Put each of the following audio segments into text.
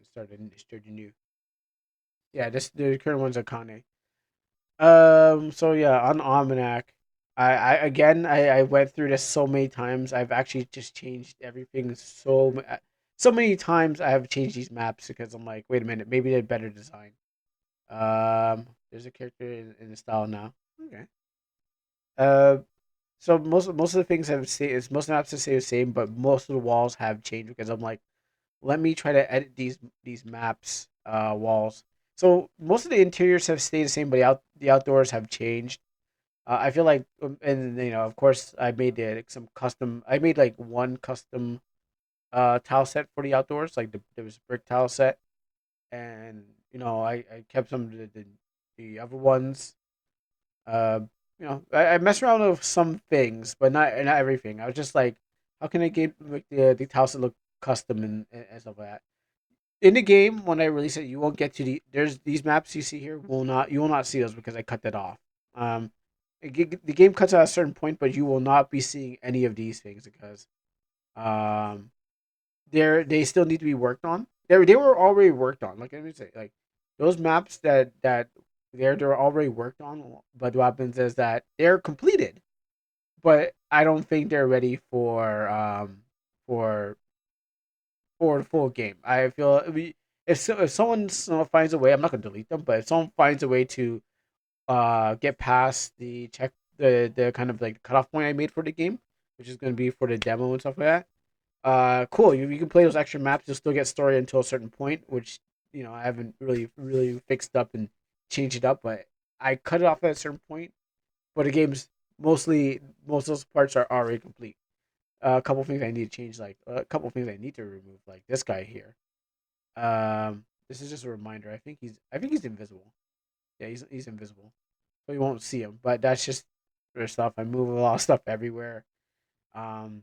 started new. Yeah, this the current one's Akane. So yeah, on OmanaC, I went through this so many times. I've actually just changed everything so many times. I have changed these maps because I'm like, wait a minute, maybe they're better design. There's a character in the style now. Okay. Uh, so most of the things have stayed. Is most maps have stayed the same, but most of the walls have changed because I'm like, let me try to edit these maps walls. So most of the interiors have stayed the same, but the outdoors have changed. I feel like, and of course, I made some custom. I made like one custom tile set for the outdoors. Like there was a brick tile set, and I kept some of the other ones. Uh, I messed around with some things, but not everything. I was just like, how can I make the tile set look custom and stuff like that. In the game, when I release it, you won't get to there's these maps you see here you will not see those because I cut that off. Um, the game cuts at a certain point, but you will not be seeing any of these things because um they still need to be worked on. They were already worked on. Like let me say, like those maps that they're already worked on. But what happens is that they're completed, but I don't think they're ready for the full game. I feel if someone finds a way, I'm not gonna delete them, but if someone finds a way to get past the kind of like cutoff point I made for the game, which is gonna be for the demo and stuff like that. Cool. You can play those extra maps. You'll still get story until a certain point, which I haven't really fixed up and changed it up, but I cut it off at a certain point. But the game's most of those parts are already complete. A couple things I need to change, like a couple things I need to remove, like this guy here. This is just a reminder. I think he's invisible. Yeah, he's invisible, so you won't see him. But that's just for stuff. I move a lot of stuff everywhere. Um,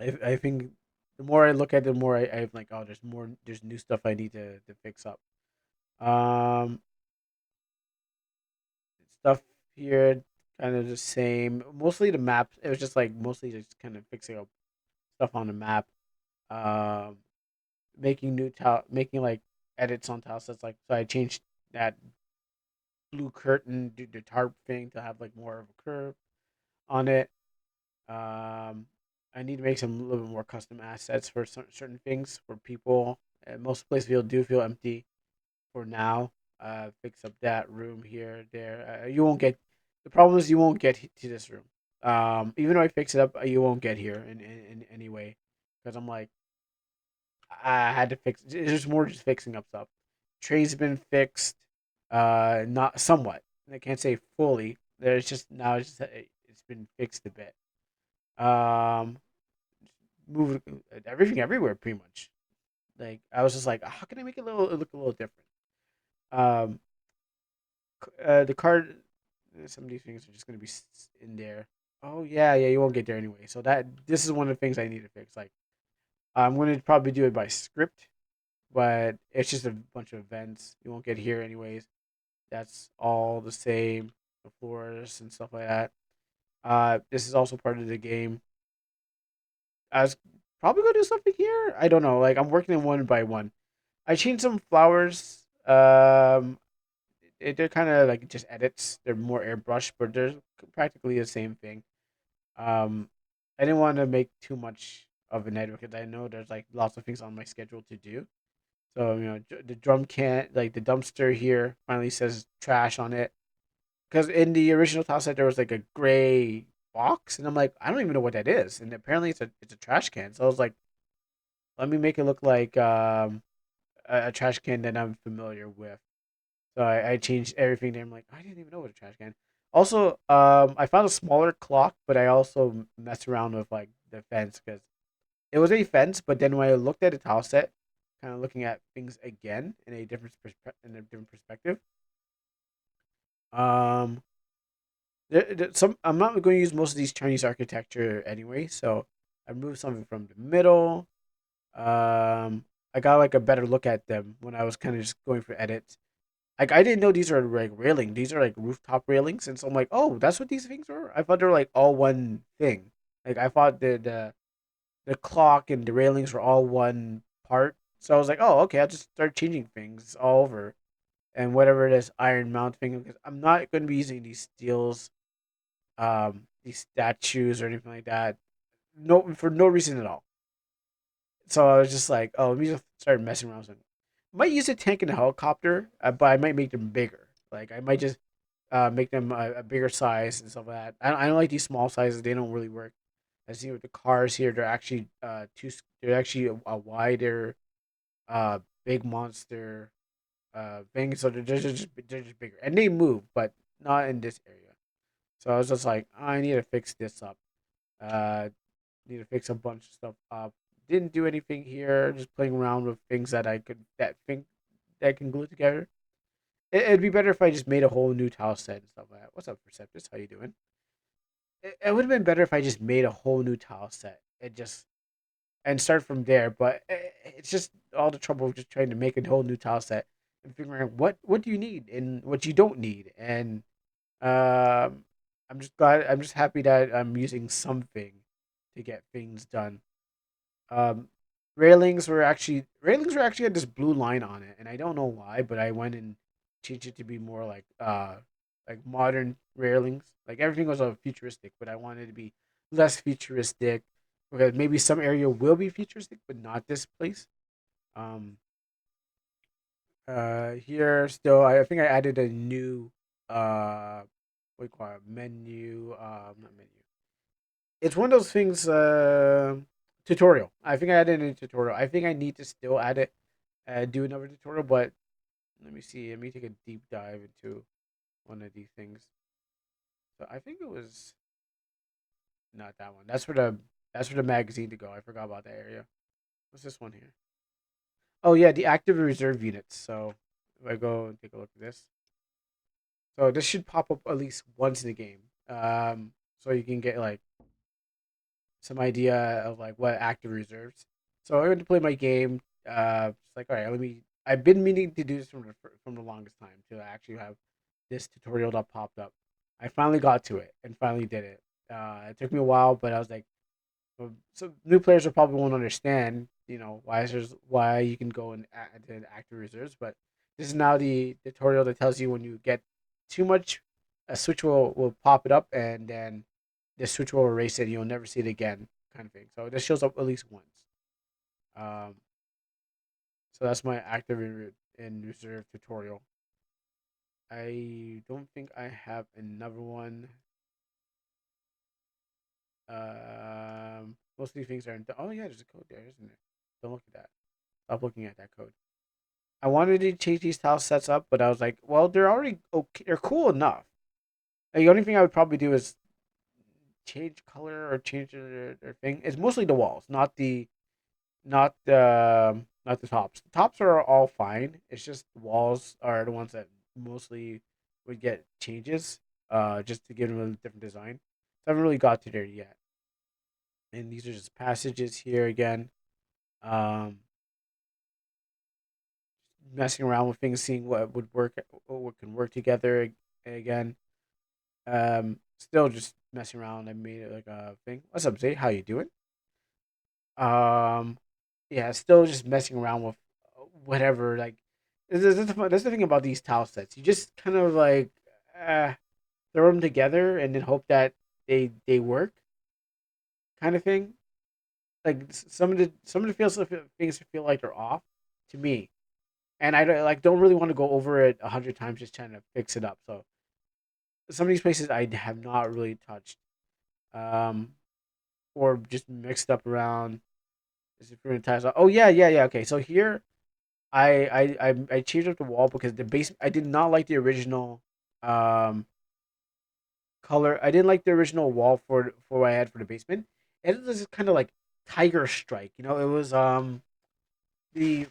I think the more I look at it, the more I'm like, oh, there's new stuff I need to fix up. Um, Stuff here kind of the same. Mostly the map. It was just like mostly just kind of fixing up stuff on the map. Um, making like edits on tile sets. Like so, I changed that blue curtain, the tarp thing to have like more of a curve on it. Um, I need to make some a little bit more custom assets for certain things for people. Most places do feel empty for now. Fix up that room here, there. You won't get. The problem is you won't get to this room. Even though I fix it up, you won't get here in any way, because I'm like I had to fix. It's just more just fixing up stuff. Train's been fixed, not somewhat. I can't say fully. There's just now it's been fixed a bit. Um, Move everything everywhere pretty much. Like I was just like, how can I make it look a little different? Um, the card. Some of these things are just gonna be in there. Oh yeah, you won't get there anyway. So this is one of the things I need to fix. Like I'm gonna probably do it by script, but it's just a bunch of events. You won't get here anyways. That's all the same. The floors and stuff like that. This is also part of the game. I was probably gonna do something here. I don't know. Like I'm working in one by one. I changed some flowers. They're kind of like just edits. They're more airbrush, but they're practically the same thing. Um, I didn't want to make too much of an edit because I know there's like lots of things on my schedule to do. So the drum can like the dumpster here finally says trash on it because in the original tile set there was like a gray box, and I'm like, I don't even know what that is, and apparently it's a trash can. So I was like, let me make it look like a trash can that I'm familiar with. So I changed everything there. I'm like, I didn't even know what a trash can. Also, I found a smaller clock, but I also messed around with like the fence because it was a fence. But then when I looked at the tile set, kind of looking at things again in a different perspective, um, some I'm not going to use most of these Chinese architecture anyway. So I moved something from the middle. I got like a better look at them when I was kind of just going for edits. Like I didn't know these are like railing. These are like rooftop railings, and so I'm like, oh, that's what these things are. I thought they were like all one thing. Like I thought the clock and the railings were all one part. So I was like, oh, okay, I'll just start changing things all over and whatever it is, iron mount thing, because I'm not going to be using these steels, these statues or anything like that. No, for no reason at all. So I was just like, oh, let me just start messing around with them. Might use a tank and a helicopter, but I might make them bigger. Like I might just make them a bigger size and stuff like that. I don't like these small sizes; they don't really work. I see with the cars here, they're actually they're actually a wider, uh, big monster thing. So they're just bigger, and they move, but not in this area. So I was just like, I need to fix this up. Uh, Need to fix a bunch of stuff up. Didn't do anything here. Just playing around with things that I can glue together. It'd be better if I just made a whole new tile set and stuff like that. What's up, Perceptus? How you doing? It would have been better if I just made a whole new tile set and start from there. But it's just all the trouble of just trying to make a whole new tile set and figuring out what do you need and what you don't need. And um, I'm just happy that I'm using something to get things done. Um, railings were actually had this blue line on it, and I don't know why, but I went and changed it to be more like modern railings. Like everything was futuristic, but I wanted it to be less futuristic because maybe some area will be futuristic, but not this place. Um, Here still, I think I added a new what do you call it, menu, not menu. It's one of those things. Tutorial. I think I added a tutorial. I think I need to still add it, do another tutorial. But let me see. Let me take a deep dive into one of these things. So I think it was not that one. That's for the magazine to go. I forgot about that area. What's this one here? Oh yeah, the active and reserve units. So if I go and take a look at this, so this should pop up at least once in the game. So you can get like some idea of like what active reserves. So I went to play my game. It's like, all right, let me. I've been meaning to do this from the longest time to actually have this tutorial that popped up. I finally got to it and finally did it. It took me a while, but I was like, well, so new players will probably won't understand, why you can go and add to active reserves. But this is now the tutorial that tells you when you get too much, a switch will pop it up, and then the switch will erase it. And you'll never see it again, kind of thing. So this shows up at least once. Um, so that's my active and reserve tutorial. I don't think I have another one. Most of these things are in. Oh yeah, there's a code there, isn't there? Don't look at that. Stop looking at that code. I wanted to change these tile sets up, but I was like, well, they're already okay. They're cool enough. Like, the only thing I would probably do is change color or change their thing. It's mostly the walls, not the tops. The tops are all fine. It's just the walls are the ones that mostly would get changes. Just to give them a different design. So I haven't really got to there yet. And these are just passages here again. Um, Messing around with things, seeing what would work, what can work together again. Still just messing around. I made it like a thing. What's up, Zay? How you doing? Um, yeah, still just messing around with whatever. Like, that's the thing about these tile sets. You just kind of like uh, throw them together and then hope that they work, kind of thing. Like some of the feels things feel like they're off to me, and I don't really want to go over it 100 times just trying to fix it up. So some of these places I have not really touched, um, or just mixed up around. Is different tiles. Oh yeah, yeah, yeah. Okay, so here I changed up the wall because the base I did not like the original um color. I didn't like the original wall for what I had for the basement. It was kind of like tiger strike. It was the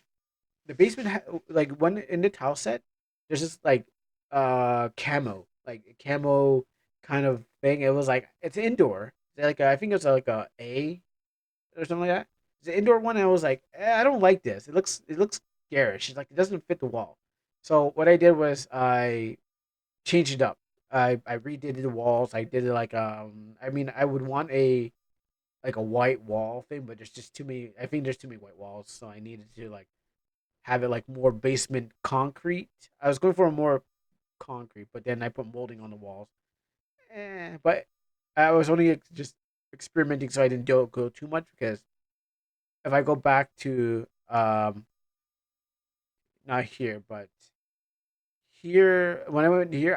the basement like when in the tile set, there's this like camo kind of thing. It was like it's indoor. Like I think it's like a or something like that. It's an indoor one, and I was like, I don't like this. It looks garish. It's like it doesn't fit the wall. So what I did was I changed it up. I redid the walls. I did it like I mean I would want a white wall thing, but there's just too many. I think there's too many white walls, so I needed to like have it like more basement concrete. I was going for a more concrete, but then I put molding on the walls. But I was only just experimenting, so I didn't go too much because if I go back to not here, but here when I went here,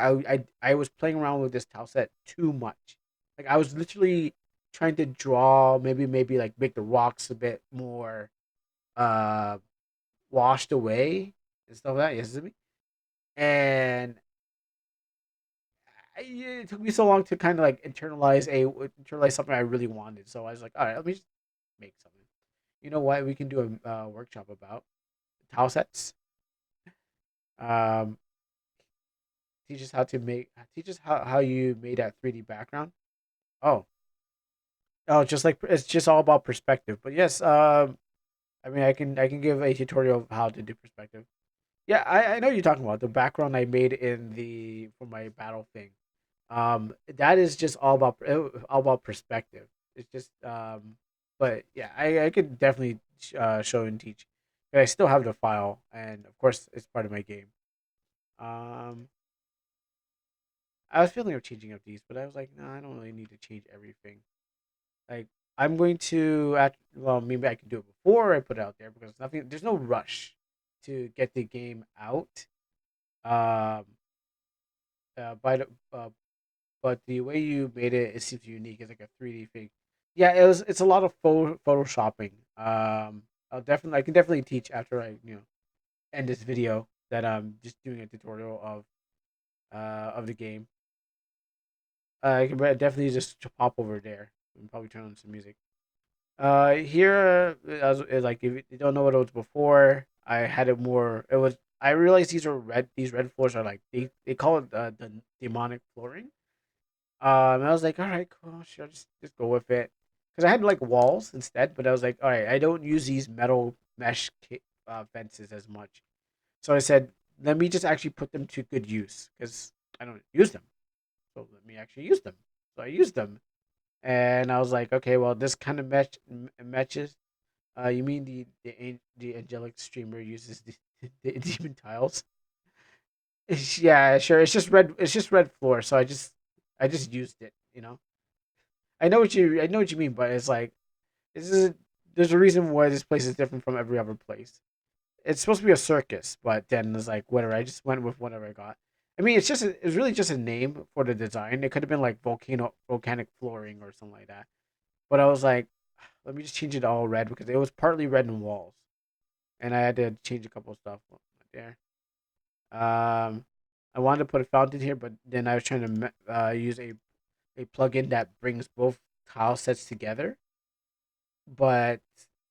I was playing around with this tile set too much. Like I was literally trying to draw, maybe like make the rocks a bit more uh washed away and stuff like that. Yes, me. And it took me so long to kind of like internalize something I really wanted. So I was like, all right, let me just make something. You know what? We can do a workshop about tile sets. Um, teach us how to make. Teach us how you made that 3D background. Oh, oh, just like it's just all about perspective. But yes, I mean, I can give a tutorial of how to do perspective. Yeah, I know what you're talking about the background I made in the for my battle thing. That is just all about perspective. It's just but yeah, I could definitely show and teach. But I still have the file, and of course, it's part of my game. Um, I was feeling of changing up these, but I was like, no, I don't really need to change everything. Like, I'm going to well, maybe I can do it before I put it out there because nothing. There's no rush to get the game out. Um, by the but the way you made it, it seems unique. It's like a 3D thing. Yeah, it's a lot of photoshopping. I can definitely teach after I end this video that I'm just doing a tutorial of the game. I can definitely just pop over there and probably turn on some music. Here, like if you don't know what it was before, I had it more. It was I realized these are red. These red floors are like they call it the demonic flooring. And I was like, all right, cool, sure, just go with it, because I had like walls instead. But I was like, all right, I don't use these metal fences as much. So I said, let me just actually put them to good use because I don't use them. So let me actually use them. So I used them, and I was like, okay, well, this kind of matches. You mean the angelic streamer uses the demon tiles? Yeah, sure. It's just red. It's just red floor. So I just used it. I know what you mean, but it's like this is there's a reason why this place is different from every other place. It's supposed to be a circus, but then it's like whatever. I just went with whatever I got. I mean, it's really just a name for the design. It could have been like volcanic flooring or something like that. But I was like, let me just change it all red because it was partly red in walls, and I had to change a couple of stuff there. Um, I wanted to put a fountain here, but then I was trying to use a plugin that brings both tile sets together. But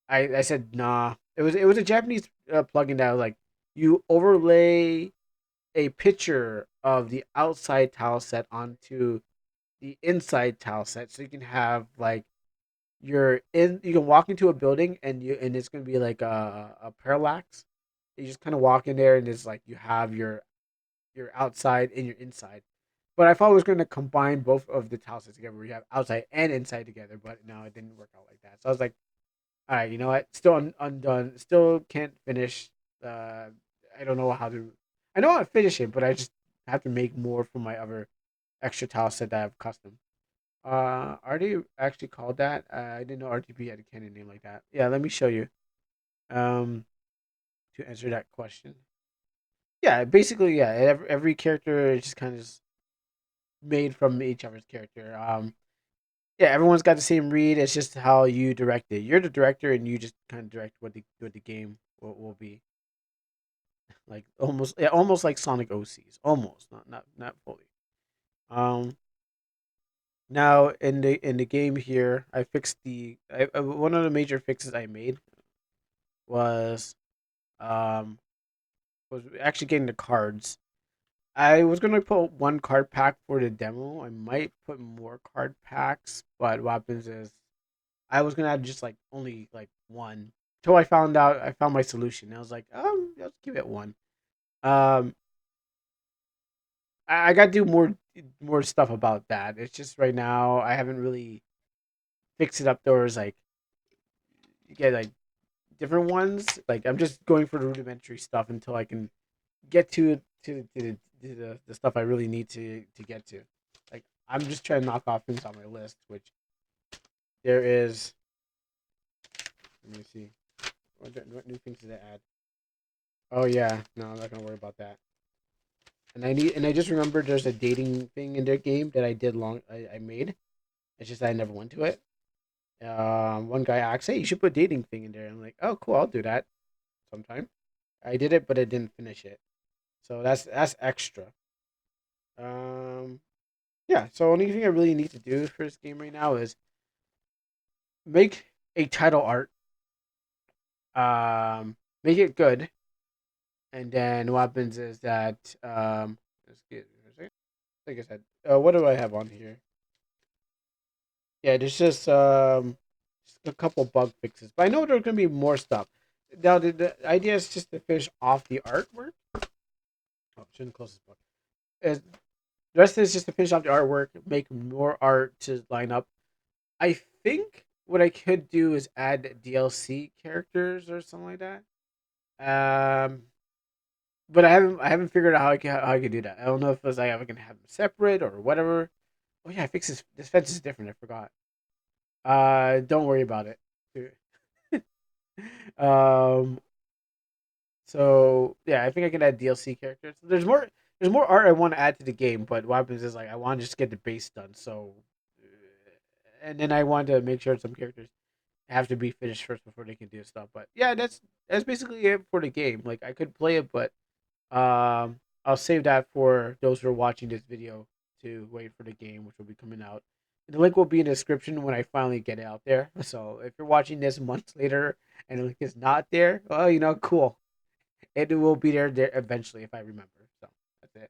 I said nah. It was a Japanese plugin that was like you overlay a picture of the outside tile set onto the inside tile set, so you can have like you can walk into a building and it's gonna be like a parallax. You just kind of walk in there and it's like you have your outside and your inside. But I thought it was going to combine both of the tile sets together, where you have outside and inside together. But no, it didn't work out like that. So I was like, all right, you know what? Still undone. Still can't finish. Uh, I don't know how to. I know how to finish it, but I just have to make more for my other extra tile set that I have custom. Are they actually called that? I didn't know RTP had a canon name like that. Yeah, let me show you. Um, to answer that question. Yeah, basically, yeah. Every character is just kind of just made from each other's character. Yeah, everyone's got the same read. It's just how you direct it. You're the director, and you just kind of direct what the game will be like. Almost, yeah, almost like Sonic OCs. Almost, not fully. Um, Now in the game here, I fixed one of the major fixes I made was um was actually getting the cards. I was gonna put one card pack for the demo. I might put more card packs, but what happens is I was gonna add just like only like one. Until I found my solution. I was like, let's give it one. Um, I got to do more stuff about that. It's just right now I haven't really fixed it up. There was like you get like different ones. Like I'm just going for the rudimentary stuff until I can get to the stuff I really need to get to. Like I'm just trying to knock off things on my list, which there is. Let me see. What new things did I add? Oh yeah, no, I'm not gonna worry about that. And I just remembered there's a dating thing in their game that I made. It's just I never went to it. One guy asked, "Hey, you should put a dating thing in there." I'm like, "Oh, cool, I'll do that sometime." I did it, but I didn't finish it. So that's extra. Um, yeah. So only thing I really need to do for this game right now is make a title art. Make it good, and then what happens is that let's get like I said, what do I have on here? Yeah, there's just a couple bug fixes, but I know there's gonna be more stuff. Now the idea is just to finish off the artwork. Oh, shouldn't close this book. The rest is just to finish off the artwork, make more art to line up. I think what I could do is add DLC characters or something like that. Um, but I haven't figured out how I can do that. I don't know if it's like I can have them separate or whatever. Oh yeah, I fixed this fence is different. I forgot. Don't worry about it. um, so yeah, I think I can add DLC characters. There's more art I want to add to the game, but what happens is like I want to just get the base done. So, and then I want to make sure some characters have to be finished first before they can do stuff. But yeah, that's basically it for the game. Like I could play it, but I'll save that for those who are watching this video to wait for the game, which will be coming out. The link will be in the description when I finally get it out there. So if you're watching this months later and the link is not there, well, cool. It will be there eventually if I remember. So that's it.